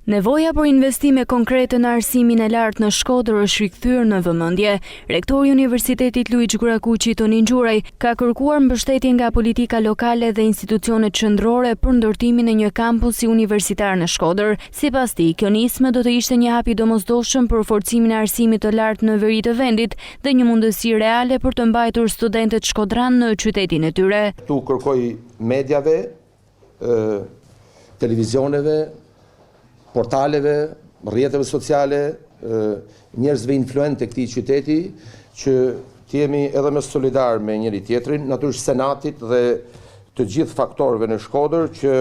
Nevoja për investime konkrete në arsimin e lartë në Shkodër është rikthyer në vëmendje. Rektori i Universitetit Luiç Gurakuqi Tonin Gjuraj ka kërkuar mbështetje nga politika lokale dhe institucionet qendrore për ndërtimin e një kampusi universitar në Shkodër. Sipas tij, kjo nismë do të ishte një hap i domosdoshëm për forcimin e arsimit të lartë në veri të vendit dhe një mundësi reale për të mbajtur studentët shkodran në qytetin e tyre. Tu kërkoj mediave, televizioneve, portaleve, rrjeteve sociale, njerëzve influent të këtij qyteti, që të jemi edhe më solidar me njëri tjetrin, natyrisht senatit dhe të gjithë faktorëve në Shkodër, që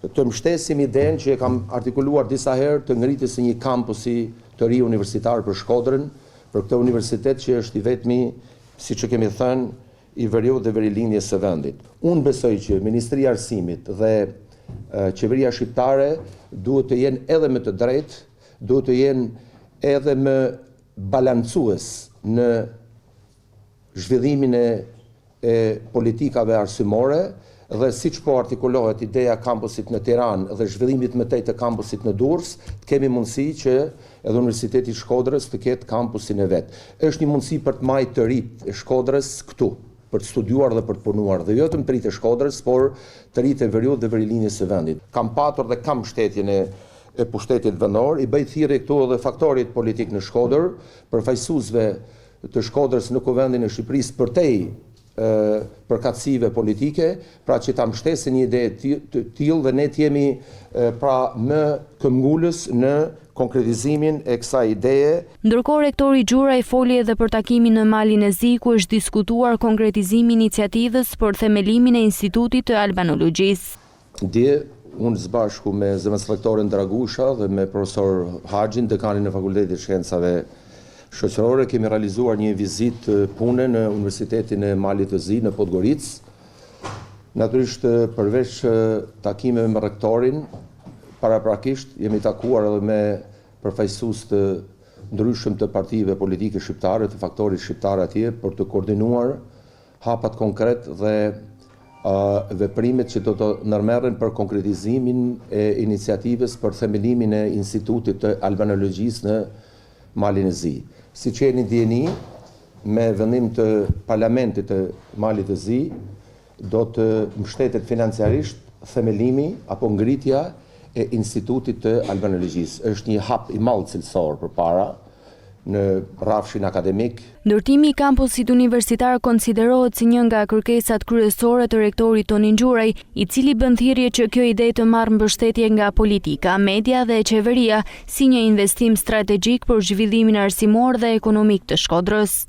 të mbështesim idenë që e kam artikuluar disa herë të ngritjes së një kampusi të ri universitar për Shkodrën, për këtë universitet që është i vetmi, siç e kemi thënë, i veriut dhe verilindjes së vendit. Unë besoj që Ministria e Arsimit dhe qeveria shqiptare duhet të jenë edhe më të drejtë, duhet të jenë edhe më balancues në zhvillimin e politikave arsimore dhe siç po artikulohet ideja kampusit në Tiranë dhe zhvillimit më tej të kampusit në Durrës, kemi mundësi që edhe Universiteti i Shkodrës të ketë kampusin e vet. Është një mundësi për të marrë të rit e Shkodrës këtu, për të studiuar dhe për të punuar, dhe jo vetëm të rit e Shkodrës, por të rit e veriut dhe verilindjes së vendit. Kam patur dhe kam mbështetjen e pushtetit vendor, i bëj thirrje këtu edhe faktorit politik në Shkodër, përfaqësuesve të Shkodrës në Kuvendin e Shqipërisë përtej përkatësive politike, pra që ta mbështesin një ide të tillë dhe ne të jemi pra më këmbgulës në konkretizimin e kësaj ideje. Ndërkohë rektori Gjuraj foli edhe për takimin në Malin e Zi, ku është diskutuar konkretizimi i iniciativës për themelimin e Institutit të Albanologjisë. Dje, unë së bashku me zëvendëslektoren Dragusha dhe me profesor Haxhin, dekanin e Fakultetit të Shkencave Shoqërore, kemi realizuar një vizitë pune në Universitetin e Malit të Zi në Podgoricë. Natyrisht përveç takimeve me rektorin, paraprakisht jemi takuar edhe me përfaqësues të ndryshëm të partive politike shqiptare, të faktorit shqiptar atje, për të koordinuar hapat konkret dhe veprimet që do të ndërmerren për konkretizimin e iniciativës për themelimin e Institutit të Albanologjisë në Malin e Zi. Siç jeni dijeni, me vendim të Parlamentit të Malit të Zi, do të mbështetet financiarisht themelimi apo ngritja e Institutit të Albanologjisë. Është një hap i madh cilësor përpara në rrafshin akademik. Ndërtimi i kampusit universitar konsiderohet si një nga kërkesat kryesore të rektorit Tonin Gjuraj, i cili bën thirrje që kjo ide të marrë mbështetje nga politika, media dhe qeveria si një investim strategjik për zhvillimin arsimor dhe ekonomik të Shkodrës.